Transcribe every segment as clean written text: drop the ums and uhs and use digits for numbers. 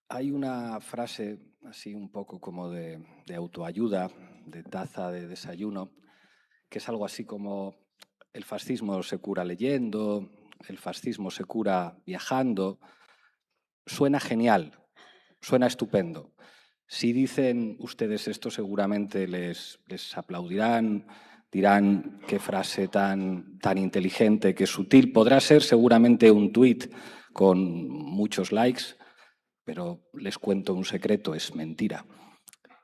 Hay una frase así un poco como de autoayuda, de taza de desayuno, que es algo así como el fascismo se cura leyendo, el fascismo se cura viajando. Suena genial, suena estupendo. Si dicen ustedes esto, seguramente les aplaudirán, dirán qué frase tan inteligente, qué sutil. Podrá ser seguramente un tuit con muchos likes, pero les cuento un secreto, es mentira.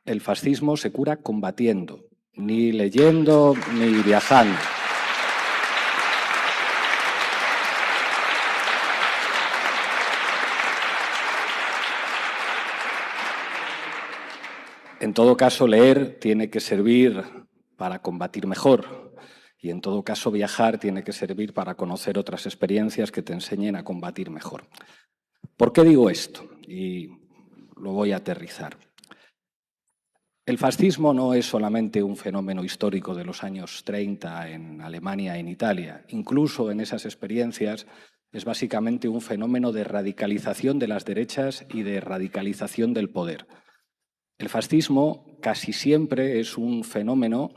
El fascismo se cura combatiendo, ni leyendo ni viajando. En todo caso, leer tiene que servir para combatir mejor y en todo caso viajar tiene que servir para conocer otras experiencias que te enseñen a combatir mejor. ¿Por qué digo esto? Y lo voy a aterrizar. El fascismo no es solamente un fenómeno histórico de los años 30 en Alemania y en Italia. Incluso en esas experiencias es básicamente un fenómeno de radicalización de las derechas y de radicalización del poder. El fascismo casi siempre es un fenómeno,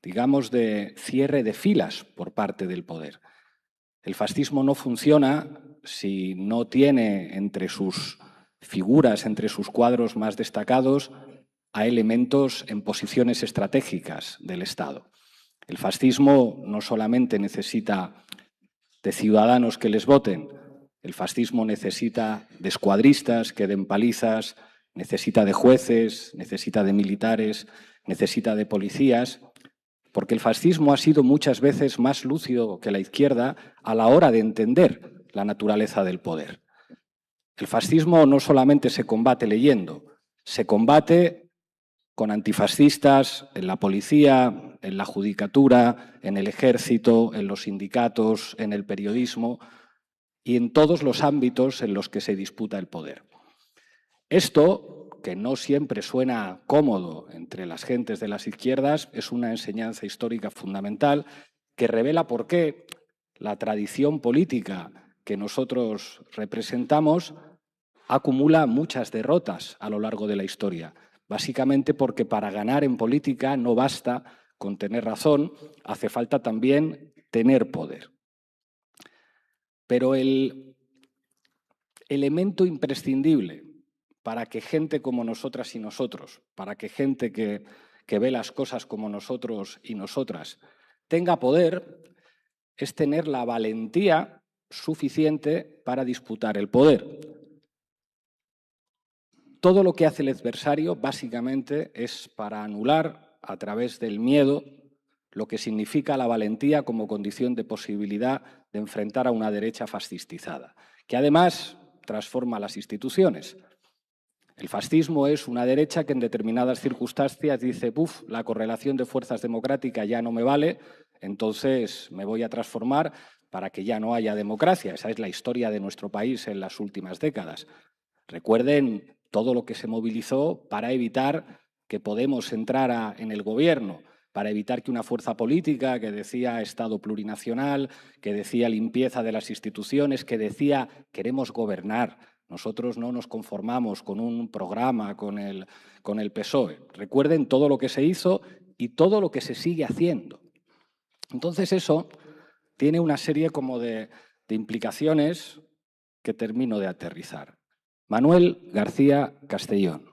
digamos, de cierre de filas por parte del poder. El fascismo no funciona si no tiene entre sus figuras, entre sus cuadros más destacados, a elementos en posiciones estratégicas del Estado. El fascismo no solamente necesita de ciudadanos que les voten, el fascismo necesita de escuadristas que den palizas, necesita de jueces, necesita de militares, necesita de policías, porque el fascismo ha sido muchas veces más lúcido que la izquierda a la hora de entender la naturaleza del poder. El fascismo no solamente se combate leyendo, se combate con antifascistas en la policía, en la judicatura, en el ejército, en los sindicatos, en el periodismo y en todos los ámbitos en los que se disputa el poder. Esto, que no siempre suena cómodo entre las gentes de las izquierdas, es una enseñanza histórica fundamental que revela por qué la tradición política que nosotros representamos acumula muchas derrotas a lo largo de la historia. Básicamente porque para ganar en política no basta con tener razón, hace falta también tener poder. Pero el elemento imprescindible para que gente como nosotras y nosotros, para que gente que ve las cosas como nosotros y nosotras tenga poder, es tener la valentía suficiente para disputar el poder. Todo lo que hace el adversario básicamente es para anular a través del miedo lo que significa la valentía como condición de posibilidad de enfrentar a una derecha fascistizada, que además transforma las instituciones. El fascismo es una derecha que en determinadas circunstancias dice, la correlación de fuerzas democrática ya no me vale, entonces me voy a transformar para que ya no haya democracia. Esa es la historia de nuestro país en las últimas décadas. Recuerden todo lo que se movilizó para evitar que Podemos entrara en el gobierno, para evitar que una fuerza política que decía Estado plurinacional, que decía limpieza de las instituciones, que decía queremos gobernar, nosotros no nos conformamos con un programa, con el PSOE. Recuerden todo lo que se hizo y todo lo que se sigue haciendo. Entonces eso tiene una serie como de implicaciones que termino de aterrizar. Manuel García Castellón.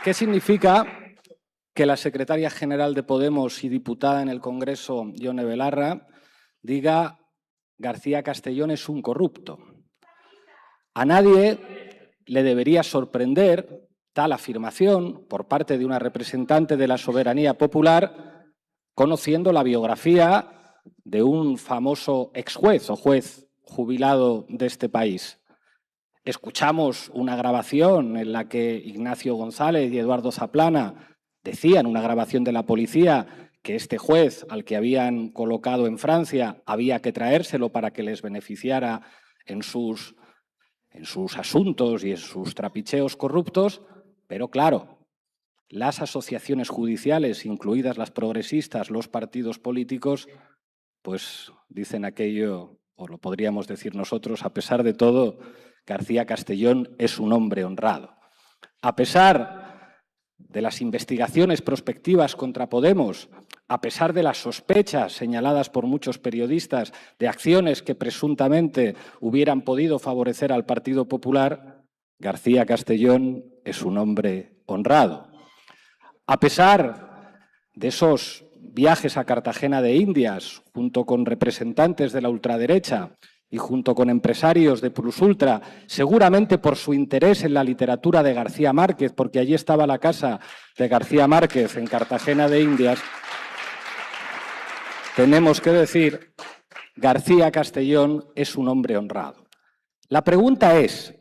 ¿Qué significa que la secretaria general de Podemos y diputada en el Congreso, Yone Belarra, diga García Castellón es un corrupto? A nadie le debería sorprender tal afirmación por parte de una representante de la soberanía popular, conociendo la biografía de un famoso exjuez o juez jubilado de este país. Escuchamos una grabación en la que Ignacio González y Eduardo Zaplana decían, una grabación de la policía, que este juez al que habían colocado en Francia había que traérselo para que les beneficiara en sus asuntos y en sus trapicheos corruptos, pero claro, las asociaciones judiciales, incluidas las progresistas, los partidos políticos, pues dicen aquello, o lo podríamos decir nosotros, a pesar de todo, García Castellón es un hombre honrado. A pesar de las investigaciones prospectivas contra Podemos, a pesar de las sospechas señaladas por muchos periodistas de acciones que presuntamente hubieran podido favorecer al Partido Popular, García Castellón es un hombre honrado. A pesar de esos viajes a Cartagena de Indias, junto con representantes de la ultraderecha y junto con empresarios de Plus Ultra, seguramente por su interés en la literatura de García Márquez, porque allí estaba la casa de García Márquez en Cartagena de Indias, tenemos que decir, García Castellón es un hombre honrado. La pregunta es,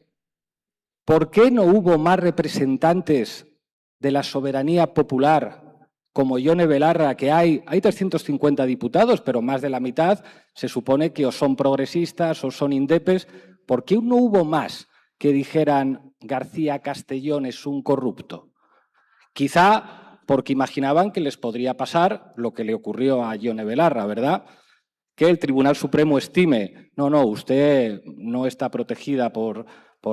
¿por qué no hubo más representantes de la soberanía popular como Ione Belarra, que hay 350 diputados, pero más de la mitad se supone que o son progresistas o son indepes? ¿Por qué no hubo más que dijeran García Castellón es un corrupto? Quizá porque imaginaban que les podría pasar lo que le ocurrió a Ione Belarra, ¿verdad? Que el Tribunal Supremo estime, no, usted no está protegida por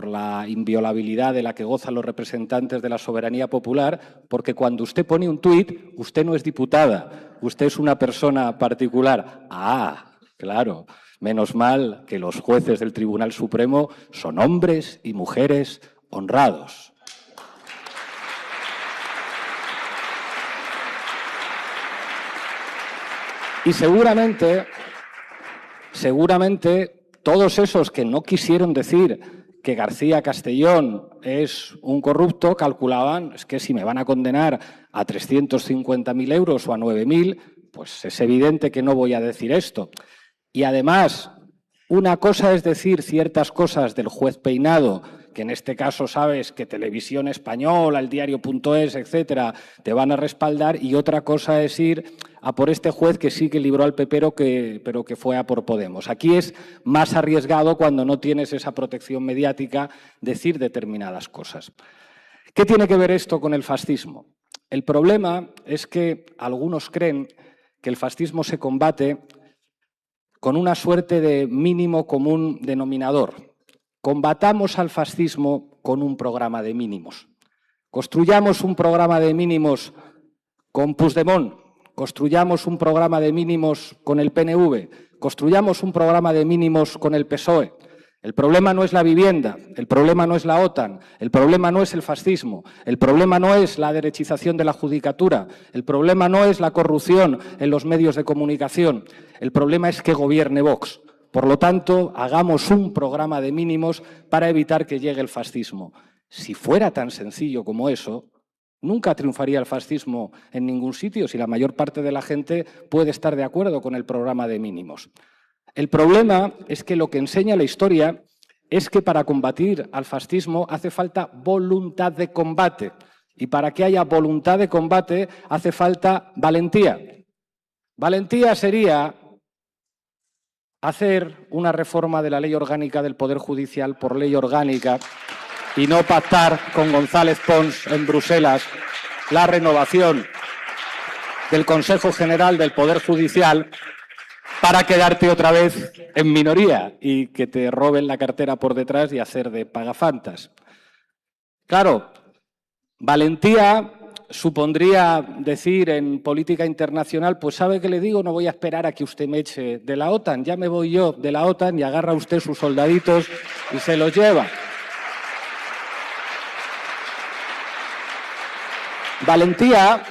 la inviolabilidad de la que gozan los representantes de la soberanía popular, porque cuando usted pone un tuit, usted no es diputada, usted es una persona particular. Ah, claro, menos mal que los jueces del Tribunal Supremo son hombres y mujeres honrados. Y seguramente todos esos que no quisieron decir que García Castellón es un corrupto calculaban, es que si me van a condenar a 350.000 euros o a 9.000, pues es evidente que no voy a decir esto. Y además, una cosa es decir ciertas cosas del juez Peinado, que en este caso sabes que Televisión Española, el diario.es, etcétera, te van a respaldar, y otra cosa es ir a por este juez que sí que libró al PP, pero que fue a por Podemos. Aquí es más arriesgado, cuando no tienes esa protección mediática, decir determinadas cosas. ¿Qué tiene que ver esto con el fascismo? El problema es que algunos creen que el fascismo se combate con una suerte de mínimo común denominador. Combatamos al fascismo con un programa de mínimos. Construyamos un programa de mínimos con Puigdemont, construyamos un programa de mínimos con el PNV, construyamos un programa de mínimos con el PSOE. El problema no es la vivienda, el problema no es la OTAN, el problema no es el fascismo, el problema no es la derechización de la judicatura, el problema no es la corrupción en los medios de comunicación, el problema es que gobierne Vox. Por lo tanto, hagamos un programa de mínimos para evitar que llegue el fascismo. Si fuera tan sencillo como eso, nunca triunfaría el fascismo en ningún sitio, si la mayor parte de la gente puede estar de acuerdo con el programa de mínimos. El problema es que lo que enseña la historia es que para combatir al fascismo hace falta voluntad de combate. Y para que haya voluntad de combate hace falta valentía. Valentía sería hacer una reforma de la ley orgánica del Poder Judicial por ley orgánica y no pactar con González Pons en Bruselas la renovación del Consejo General del Poder Judicial para quedarte otra vez en minoría y que te roben la cartera por detrás y hacer de pagafantas. Claro, valentía supondría decir en política internacional, pues ¿sabe qué le digo? No voy a esperar a que usted me eche de la OTAN, ya me voy yo de la OTAN y agarra usted sus soldaditos y se los lleva. Valentía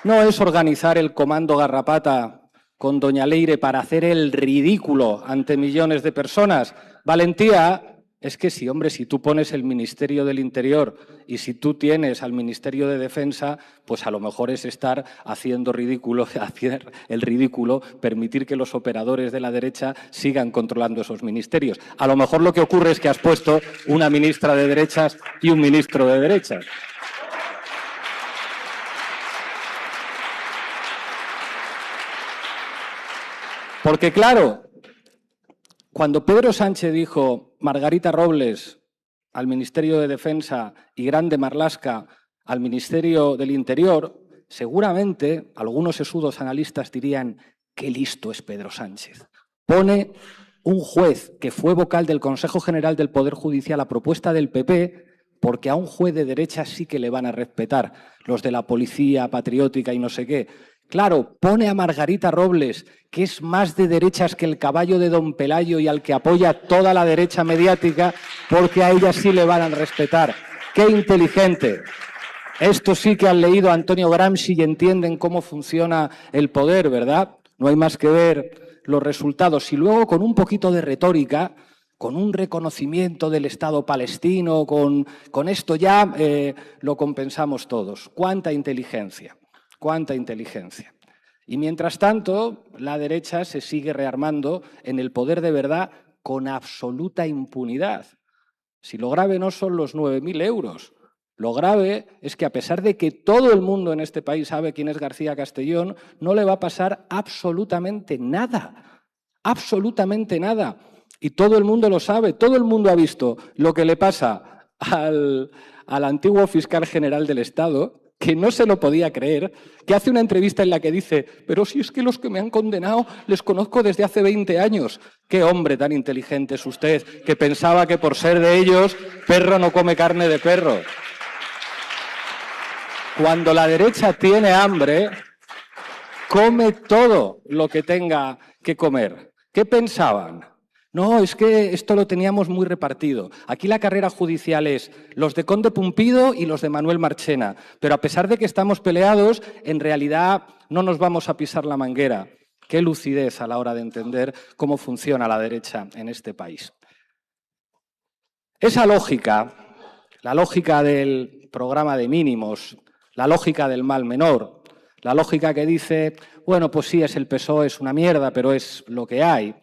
no es organizar el comando Garrapata con doña Leire para hacer el ridículo ante millones de personas. Valentía es que si tú pones el Ministerio del Interior y si tú tienes al Ministerio de Defensa, pues a lo mejor es estar haciendo hacer el ridículo, permitir que los operadores de la derecha sigan controlando esos ministerios. A lo mejor lo que ocurre es que has puesto una ministra de derechas y un ministro de derechas. Porque claro, cuando Pedro Sánchez dijo Margarita Robles al Ministerio de Defensa y Grande Marlaska al Ministerio del Interior, seguramente algunos sesudos analistas dirían Qué listo es Pedro Sánchez. Pone un juez que fue vocal del Consejo General del Poder Judicial a propuesta del PP, porque a un juez de derecha sí que le van a respetar, los de la policía patriótica y no sé qué. Claro, pone a Margarita Robles, que es más de derechas que el caballo de Don Pelayo y al que apoya toda la derecha mediática, porque a ella sí le van a respetar. ¡Qué inteligente! Estos sí que han leído a Antonio Gramsci y entienden cómo funciona el poder, ¿verdad? No hay más que ver los resultados. Y luego, con un poquito de retórica, con un reconocimiento del Estado palestino, con esto ya lo compensamos todos. ¡Cuánta inteligencia! ¡Cuánta inteligencia! Y mientras tanto, la derecha se sigue rearmando en el poder de verdad con absoluta impunidad. Si lo grave no son los 9.000 euros, lo grave es que a pesar de que todo el mundo en este país sabe quién es García Castellón, no le va a pasar absolutamente nada. Absolutamente nada. Y todo el mundo lo sabe, todo el mundo ha visto lo que le pasa al antiguo fiscal general del Estado, que no se lo podía creer, que hace una entrevista en la que dice, pero si es que los que me han condenado les conozco desde hace 20 años. Qué hombre tan inteligente es usted, que pensaba que por ser de ellos, perro no come carne de perro. Cuando la derecha tiene hambre, come todo lo que tenga que comer. ¿Qué pensaban? No, es que esto lo teníamos muy repartido. Aquí la carrera judicial es los de Conde Pumpido y los de Manuel Marchena. Pero a pesar de que estamos peleados, en realidad no nos vamos a pisar la manguera. Qué lucidez a la hora de entender cómo funciona la derecha en este país. Esa lógica, la lógica del programa de mínimos, la lógica del mal menor, la lógica que dice, bueno, pues sí, es el PSOE, es una mierda, pero es lo que hay.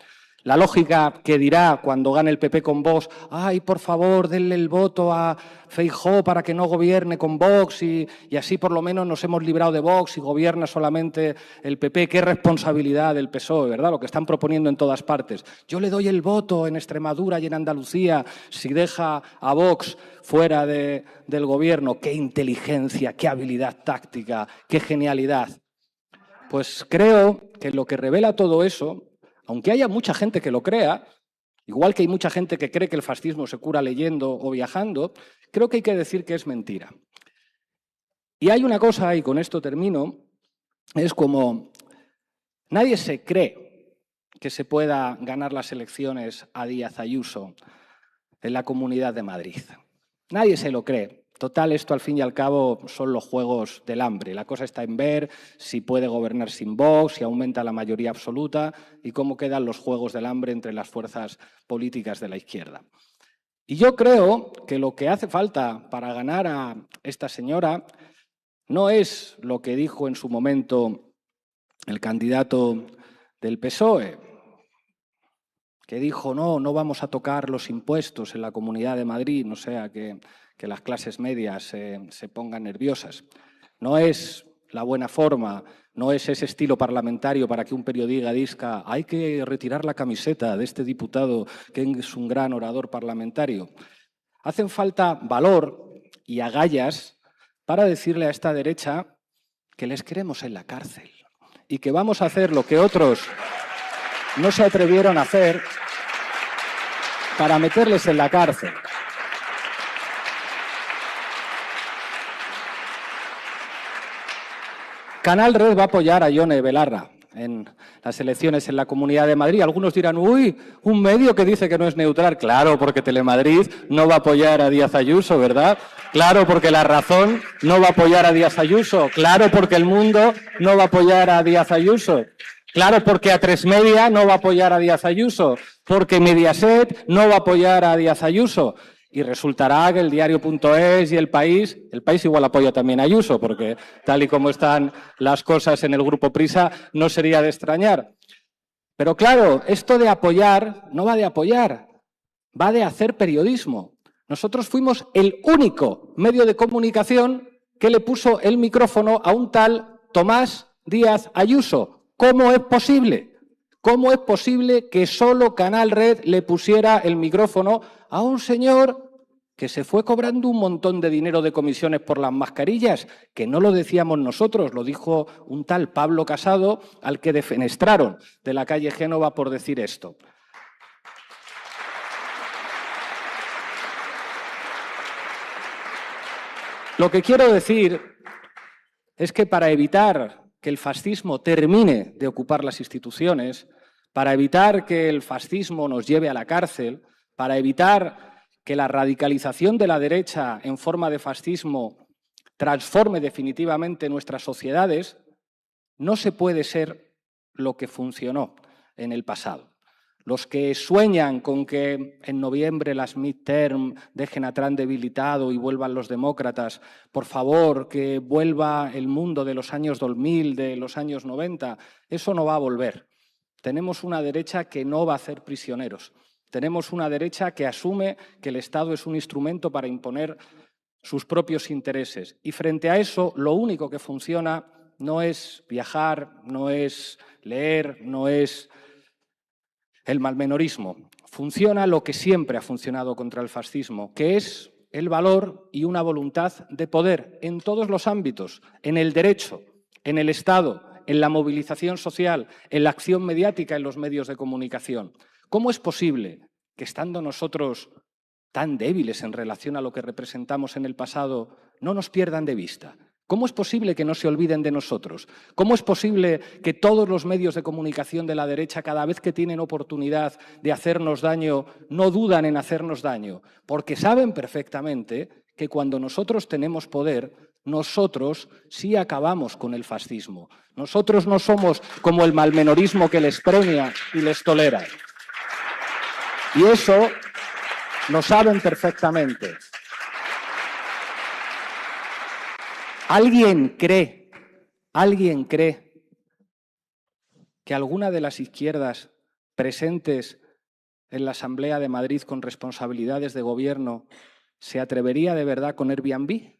La lógica que dirá cuando gane el PP con Vox, ay, por favor, denle el voto a Feijóo para que no gobierne con Vox y así por lo menos nos hemos librado de Vox y gobierna solamente el PP. Qué responsabilidad del PSOE, ¿verdad? Lo que están proponiendo en todas partes. Yo le doy el voto en Extremadura y en Andalucía si deja a Vox fuera del gobierno. Qué inteligencia, qué habilidad táctica, qué genialidad. Pues creo que lo que revela todo eso, aunque haya mucha gente que lo crea, igual que hay mucha gente que cree que el fascismo se cura leyendo o viajando, creo que hay que decir que es mentira. Y hay una cosa, y con esto termino, es como nadie se cree que se pueda ganar las elecciones a Díaz Ayuso en la Comunidad de Madrid. Nadie se lo cree. Total, esto al fin y al cabo son los juegos del hambre. La cosa está en ver si puede gobernar sin Vox, si aumenta la mayoría absoluta y cómo quedan los juegos del hambre entre las fuerzas políticas de la izquierda. Y yo creo que lo que hace falta para ganar a esta señora no es lo que dijo en su momento el candidato del PSOE, que dijo, no vamos a tocar los impuestos en la Comunidad de Madrid, no sea que las clases medias se pongan nerviosas. No es la buena forma, no es ese estilo parlamentario para que un periodista diga hay que retirar la camiseta de este diputado que es un gran orador parlamentario. Hacen falta valor y agallas para decirle a esta derecha que les queremos en la cárcel y que vamos a hacer lo que otros no se atrevieron a hacer para meterles en la cárcel. Canal Red va a apoyar a Ione Belarra en las elecciones en la Comunidad de Madrid. Algunos dirán, uy, un medio que dice que no es neutral. Claro, porque Telemadrid no va a apoyar a Díaz Ayuso, ¿verdad? Claro, porque La Razón no va a apoyar a Díaz Ayuso. Claro, porque El Mundo no va a apoyar a Díaz Ayuso. Claro, porque A3 Media no va a apoyar a Díaz Ayuso. Porque Mediaset no va a apoyar a Díaz Ayuso. Y resultará que el diario.es y el país igual apoya también a Ayuso, porque tal y como están las cosas en el Grupo Prisa, no sería de extrañar. Pero claro, esto de apoyar no va de apoyar, va de hacer periodismo. Nosotros fuimos el único medio de comunicación que le puso el micrófono a un tal Tomás Díaz Ayuso. ¿Cómo es posible? ¿Cómo es posible que solo Canal Red le pusiera el micrófono a un señor que se fue cobrando un montón de dinero de comisiones por las mascarillas, que no lo decíamos nosotros, lo dijo un tal Pablo Casado, al que defenestraron de la calle Génova por decir esto. Lo que quiero decir es que para evitar que el fascismo termine de ocupar las instituciones, para evitar que el fascismo nos lleve a la cárcel, para evitar que la radicalización de la derecha en forma de fascismo transforme definitivamente nuestras sociedades, no se puede ser lo que funcionó en el pasado. Los que sueñan con que en noviembre las midterm dejen a Trump debilitado y vuelvan los demócratas, por favor, que vuelva el mundo de los años 2000, de los años 90, eso no va a volver. Tenemos una derecha que no va a hacer prisioneros. Tenemos una derecha que asume que el Estado es un instrumento para imponer sus propios intereses. Y frente a eso, lo único que funciona no es viajar, no es leer, no es el malmenorismo. Funciona lo que siempre ha funcionado contra el fascismo, que es el valor y una voluntad de poder en todos los ámbitos, en el derecho, en el Estado, en la movilización social, en la acción mediática en los medios de comunicación. ¿Cómo es posible que, estando nosotros tan débiles en relación a lo que representamos en el pasado, no nos pierdan de vista? ¿Cómo es posible que no se olviden de nosotros? ¿Cómo es posible que todos los medios de comunicación de la derecha, cada vez que tienen oportunidad de hacernos daño, no dudan en hacernos daño? Porque saben perfectamente que cuando nosotros tenemos poder, nosotros sí acabamos con el fascismo. Nosotros no somos como el malmenorismo que les premia y les tolera. Y eso lo saben perfectamente. ¿Alguien cree que alguna de las izquierdas presentes en la Asamblea de Madrid con responsabilidades de gobierno se atrevería de verdad con Airbnb?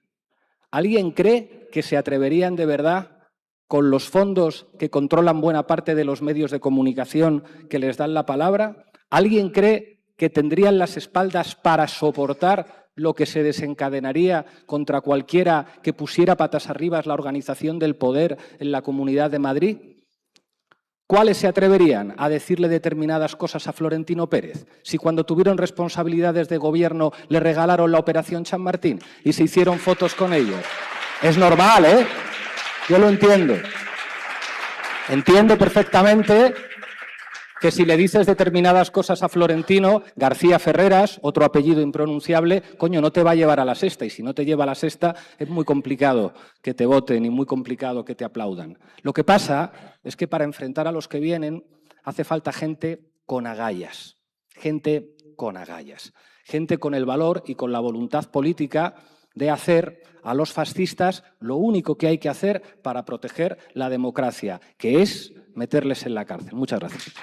¿Alguien cree que se atreverían de verdad con los fondos que controlan buena parte de los medios de comunicación que les dan la palabra? ¿Alguien cree que tendrían las espaldas para soportar lo que se desencadenaría contra cualquiera que pusiera patas arriba la organización del poder en la Comunidad de Madrid? ¿Cuáles se atreverían a decirle determinadas cosas a Florentino Pérez? Si cuando tuvieron responsabilidades de gobierno le regalaron la Operación Chamartín y se hicieron fotos con ellos. Es normal, ¿eh? Yo lo entiendo. Entiendo perfectamente que si le dices determinadas cosas a Florentino, García Ferreras, otro apellido impronunciable, coño, no te va a llevar a la sexta. Y si no te lleva a la sexta, es muy complicado que te voten y muy complicado que te aplaudan. Lo que pasa es que para enfrentar a los que vienen hace falta gente con agallas. Gente con agallas. Gente con el valor y con la voluntad política de hacer a los fascistas lo único que hay que hacer para proteger la democracia, que es meterles en la cárcel. Muchas gracias.